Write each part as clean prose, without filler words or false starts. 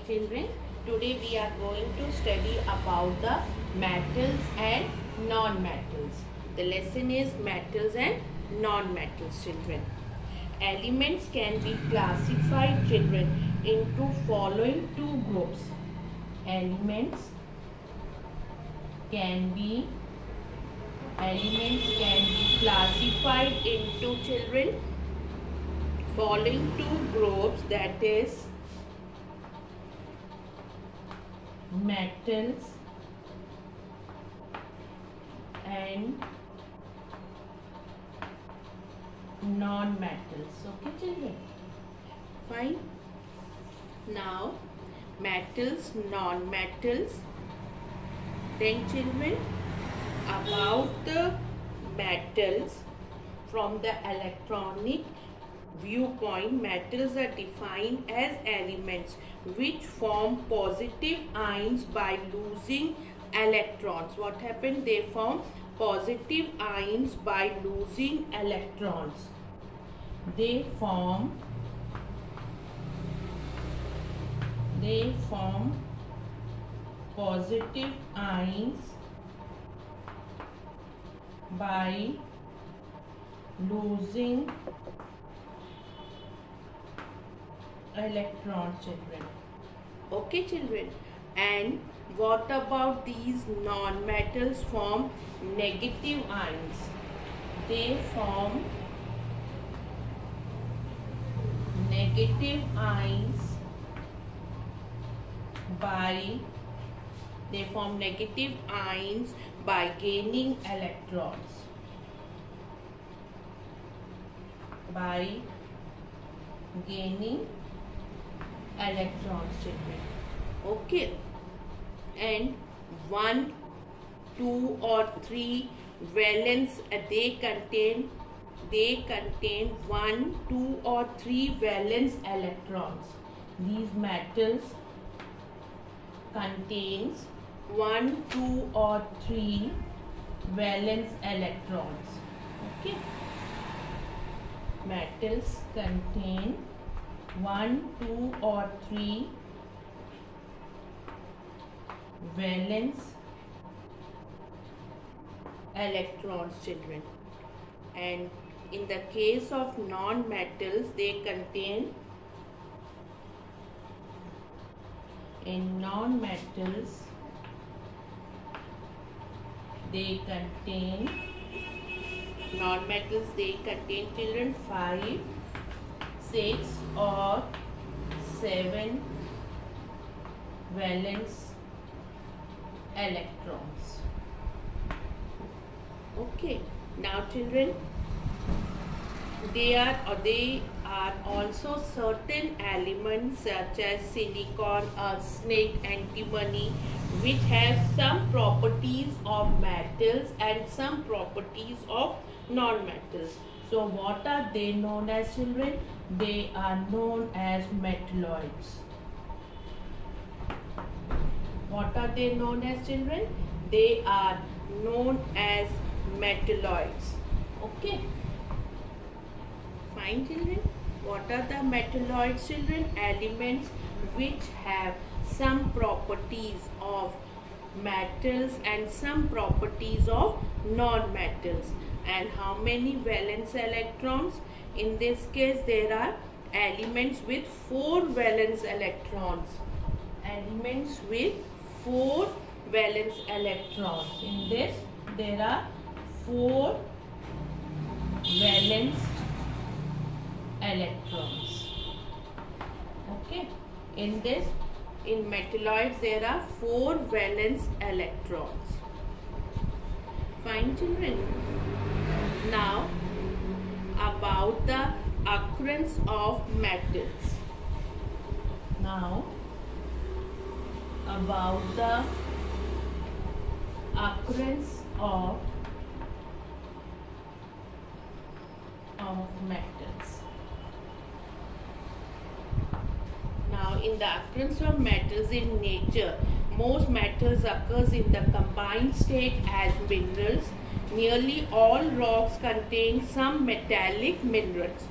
children, today we are going to study about the metals and non-metals. The lesson is metals and non-metals, children. Elements can be classified, children, into following two groups. Elements can be classified into, children, following two groups, that is metals and non-metals. Okay, children? Fine. Now, metals, non-metals. Then, children, about the metals from the electronic viewpoint, metals are defined as elements which form positive ions by losing electrons. What happened? They form positive ions by losing electrons. They form positive ions by losing electrons, children. Okay, children. And what about these non-metals? Form negative ions. They form negative ions by gaining electrons. By gaining electrons, children. Okay. And 1, 2 or 3 valence, they contain 1, 2 or 3 valence electrons. These metals contains 1, 2 or 3 valence electrons. Okay. Metals contain 1, 2 or 3 valence electrons, children. And in the case of non-metals, they contain, in non-metals, they contain children 5, 6 or 7 valence electrons. Okay. Now, children, there are also certain elements such as silicon, arsenic, antimony, which have some properties of metals and some properties of non-metals. So what are they known as, children? They are known as metalloids. What are they known as, children? They are known as metalloids. Okay. Fine, children. What are the metalloids, children? Elements which have some properties of metals and some properties of non-metals. And how many valence electrons? In this case, there are elements with 4 valence electrons. Elements with 4 valence electrons. In this, there are 4 valence electrons. Okay. In metalloids, there are 4 valence electrons. Fine, children. Now, about the occurrence of metals. Now, about the occurrence of metals. Now, in the occurrence of metals in nature, most metals occurs in the combined state as minerals. Nearly all rocks contain some metallic minerals.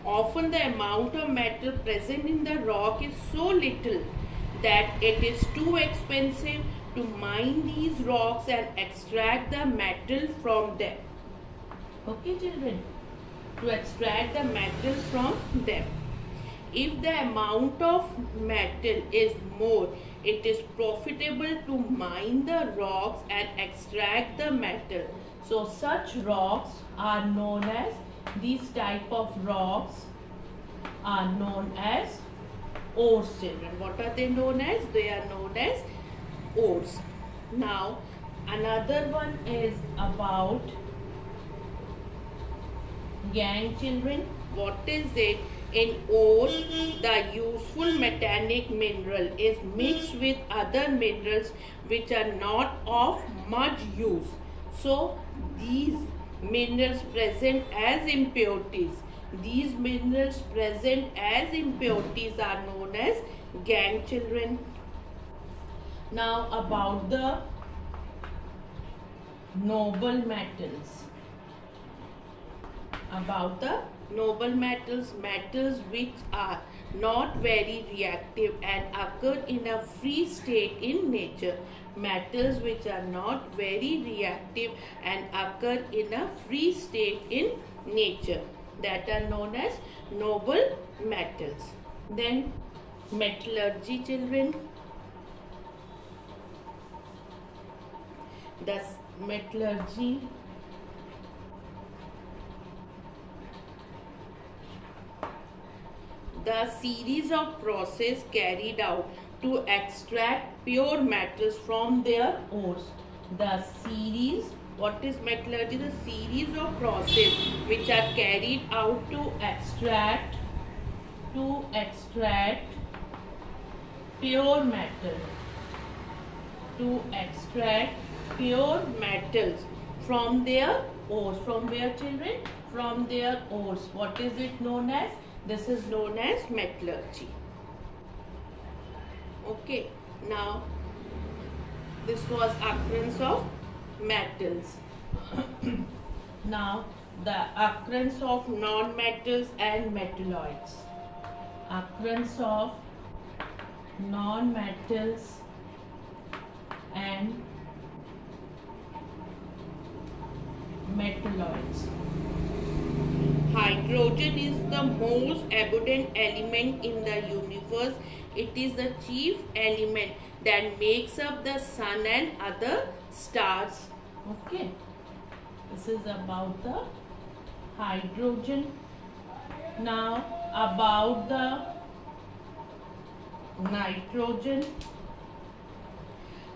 Often the amount of metal present in the rock is so little that it is too expensive to mine these rocks and extract the metal from them. Okay, children, to extract the metal from them. If the amount of metal is more, it is profitable to mine the rocks and extract the metal. So such rocks are known as, these type of rocks are known as ores, children. What are they known as? They are known as ores. Now another one is about gangue, children. What is it? In ore, the useful metallic mineral is mixed with other minerals which are not of much use. So these minerals present as impurities, these minerals present as impurities are known as gangue, children. Now about the noble metals. About the noble metals, metals which are not very reactive and occur in a free state in nature. Metals which are not very reactive and occur in a free state in nature, that are known as noble metals. Then metallurgy, children. The metallurgy the series of process carried out to extract pure metals from their ores. The series, what is metallurgy? The series of process which are carried out to extract pure metal, to extract pure metals from their ores. From where, children? From their ores. What is it known as? This is known as metallurgy. Okay, now this was occurrence of metals. Now the occurrence of non-metals and metalloids. Occurrence of non-metals and metalloids. Hydrogen is the most abundant element in the universe. It is the chief element that makes up the sun and other stars. Okay, this is about the hydrogen. Now about the nitrogen.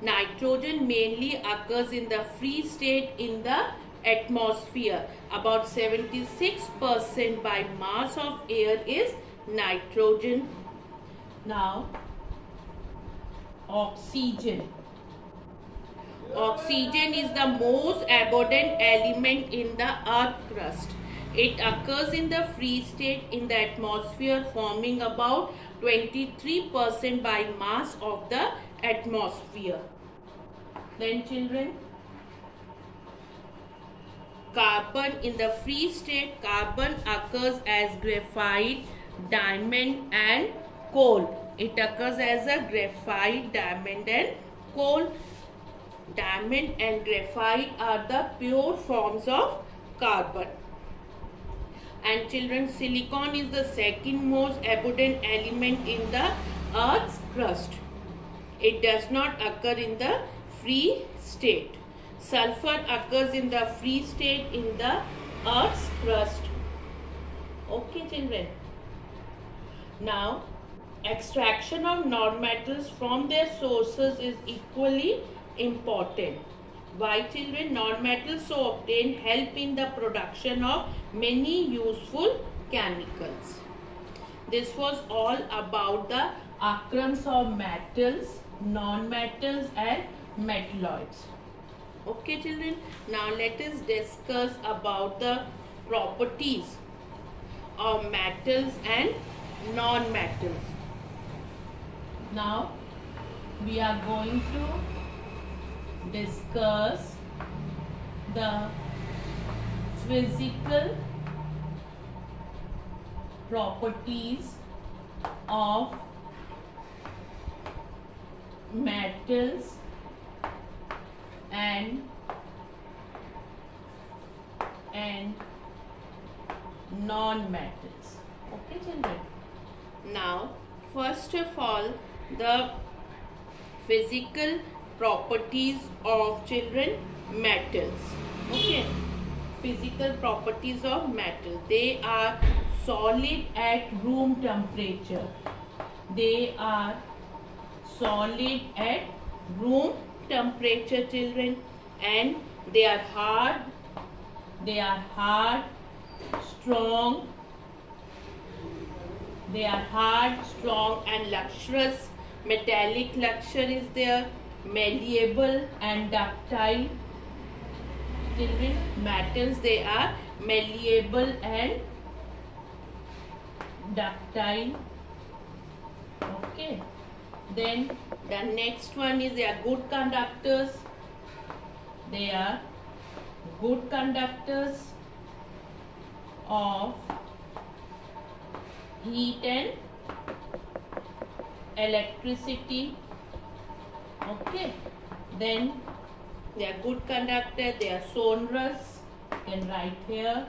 Nitrogen mainly occurs in the free state in the atmosphere. About 76% by mass of air is nitrogen. Now oxygen. Oxygen is the most abundant element in the earth crust. It occurs in the free state in the atmosphere, forming about 23% by mass of the atmosphere. Then children, carbon. In the free state, carbon occurs as graphite, diamond and coal. It occurs as a graphite, diamond and coal. Diamond and graphite are the pure forms of carbon. And children, silicon is the second most abundant element in the earth's crust. It does not occur in the free state. Sulfur occurs in the free state in the earth's crust. Okay children. Now extraction of non-metals from their sources is equally important. Why children? Non-metals so obtained help in the production of many useful chemicals. This was all about the occurrence of metals, non-metals and metalloids. Okay children, now let us discuss about the properties of metals and non-metals. Now we are going to discuss the physical properties of metals and non-metals. Okay, children. Now, first of all, the physical properties of children metals. Okay, physical properties of metal. They are solid at room temperature. They are solid at room temperature, children, and they are hard. They are hard, strong. They are hard, strong, and lustrous. Metallic luster is there. Malleable and ductile. Children, metals, they are malleable and ductile. Okay. Then the next one is they are good conductors. They are good conductors of heat and electricity. Okay. Then they are good conductor. They are sonorous. You can write here.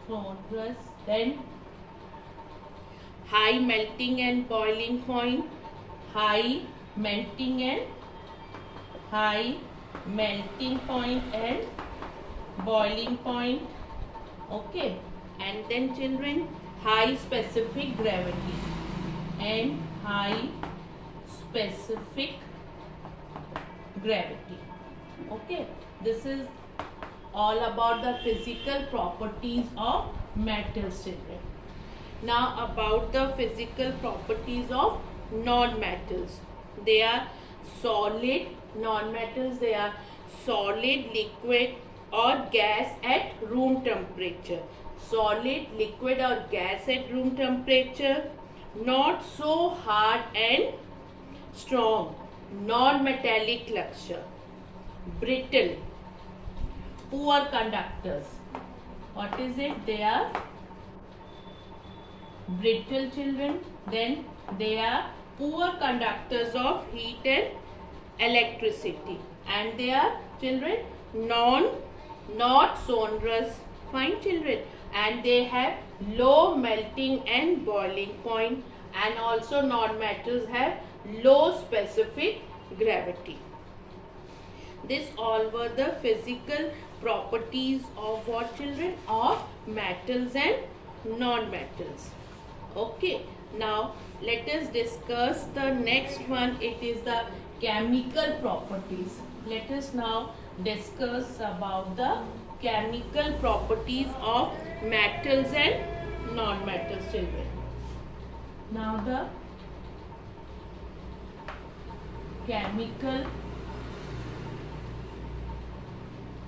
Sonorous. Then high melting and boiling point. High melting and boiling point. Okay. And then children, high specific gravity and high specific gravity. Okay, this is all about the physical properties of metals, children. Now about the physical properties of non-metals. They are solid. Non-metals, they are solid, liquid or gas at room temperature. Solid, liquid or gas at room temperature. Not so hard and strong. Non-metallic luster. Brittle. Poor conductors. What is it? They are brittle, children. Then they are poor conductors of heat and electricity. And they are, children, not sonorous. Fine, children. And they have low melting and boiling point, and also non-metals have low specific gravity. This all were the physical properties of what, children? Of metals and non-metals. Okay, now let us discuss the next one. It is the chemical properties. Let us now discuss about the chemical properties of metals and non-metals, children. Now the chemical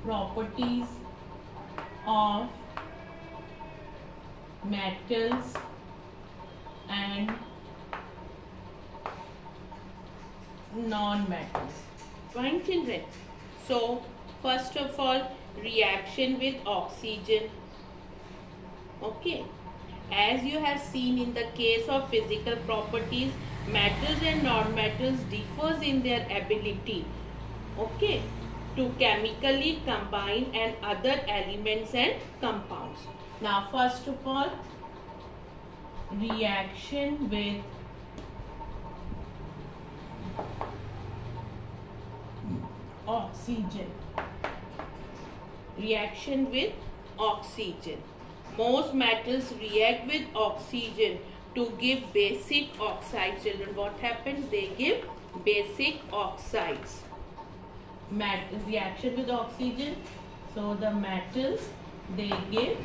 properties of metals and non-metals. Fine, children. So first of all, reaction with oxygen. Okay, as you have seen in the case of physical properties, metals and non-metals differs in their ability, okay, to chemically combine and other elements and compounds. Now first of all, reaction with oxygen. Reaction with oxygen. Most metals react with oxygen to give basic oxides. Children, what happens? They give basic oxides. Reaction with oxygen. So the metals, they give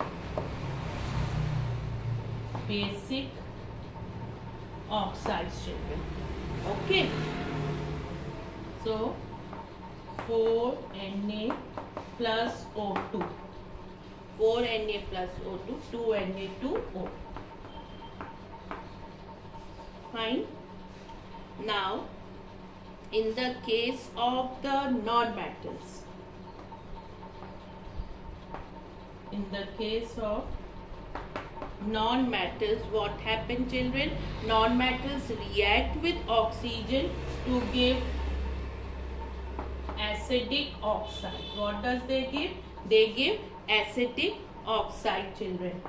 basic oxides, children. Okay. So 4Na plus O2. 4Na plus O2, 2Na2O. Fine. Now, in the case of the non-metals, non-metals, what happen children? Non-metals react with oxygen to give acidic oxide. What does they give? They give acidic oxide children.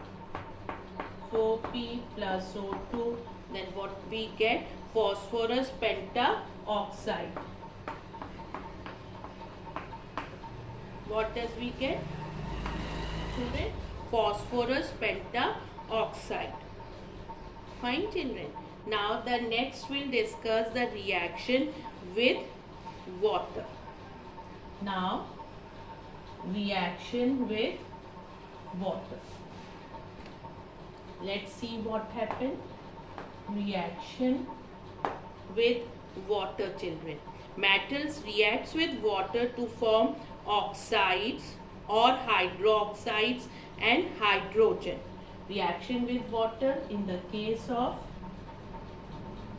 4P plus O2, then what we get? Phosphorus pentaoxide. What does we get? Children, phosphorus pentaoxide. Fine children. Now the next we'll discuss the reaction with water. Now reaction with water. Let's see what happened. Reaction with water children. Metals reacts with water to form oxides or hydroxides and hydrogen. Reaction with water in the case of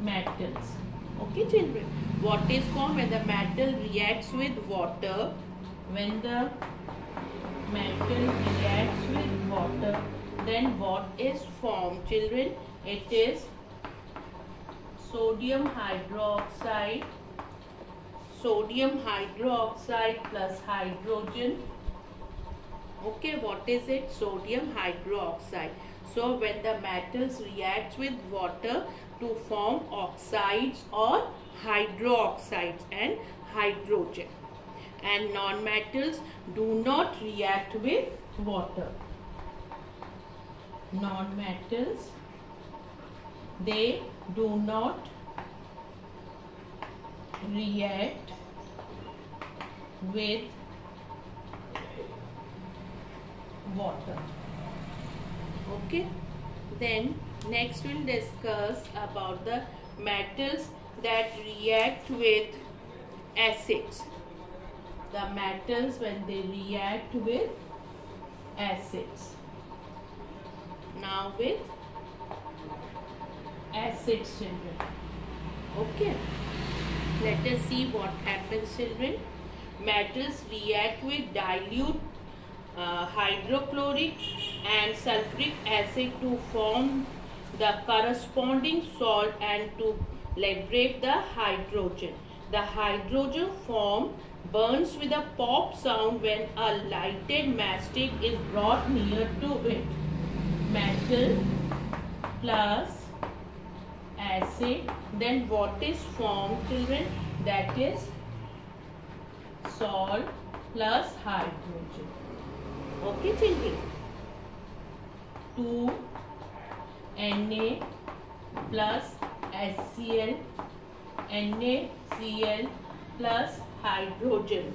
metals. Okay children, what is formed when the metal reacts with water? When the metal reacts with water, then what is formed children? It is sodium hydroxide plus hydrogen. Okay, what is it? Sodium hydroxide. So when the metals react with water to form oxides or hydroxides and hydrogen, and non-metals do not react with water. Non-metals, they do not react with water. Okay, then next we'll discuss about the metals that react with acids. The metals when they react with acids. Now with acids children. Okay, let us see what happens children. Metals react with dilute hydrochloric and sulfuric acid to form the corresponding salt and to liberate the hydrogen. The hydrogen form burns with a pop sound when a lighted matchstick is brought near to it. Metal plus acid, then what is formed children? That is salt plus hydrogen. Okay children, 2 Na plus HCl, NaCl plus hydrogen,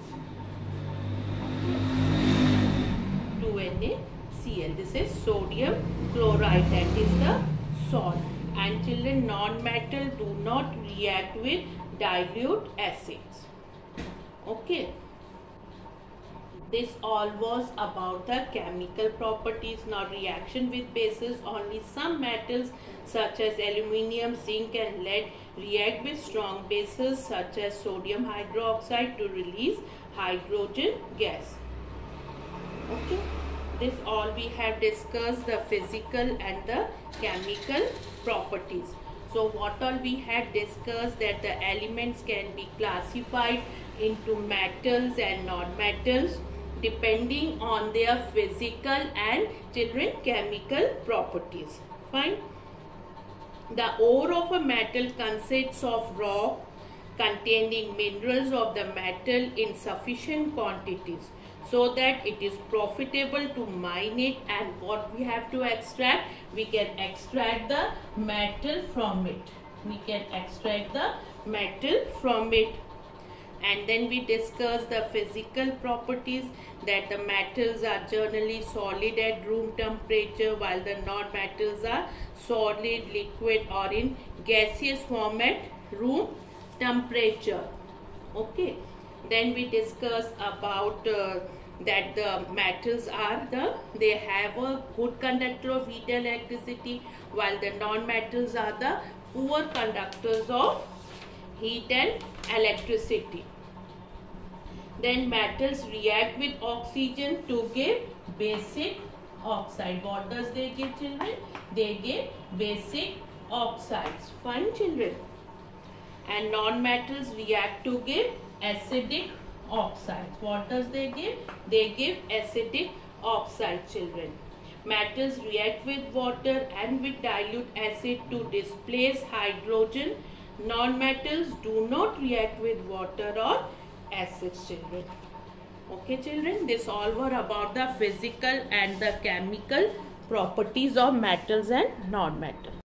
2 NaCl. This is sodium chloride, that is the salt. And children, non-metal do not react with dilute acids. Okay. This all was about the chemical properties. Now reaction with bases. Only some metals such as aluminium, zinc and lead react with strong bases such as sodium hydroxide to release hydrogen gas. Okay. This all we have discussed the physical and the chemical properties. So what all we have discussed, that the elements can be classified into metals and non-metals depending on their physical and children chemical properties. Fine. The ore of a metal consists of rock containing minerals of the metal in sufficient quantities so that it is profitable to mine it, and what we have to extract, we can extract the metal from it. We can extract the metal from it. And then we discuss the physical properties, that the metals are generally solid at room temperature while the non-metals are solid, liquid or in gaseous form at room temperature. Okay. Then we discuss about that the metals are they have a good conductor of heat and electricity, while the non-metals are the poor conductors of heat and electricity. Then metals react with oxygen to give basic oxide. What does they give, children? They give basic oxides. Fine, children. And non-metals react to give acidic oxides. What does they give? They give acidic oxide, children. Metals react with water and with dilute acid to displace hydrogen. Non-metals do not react with water or acids, children. Okay, children, this all were about the physical and the chemical properties of metals and non-metals.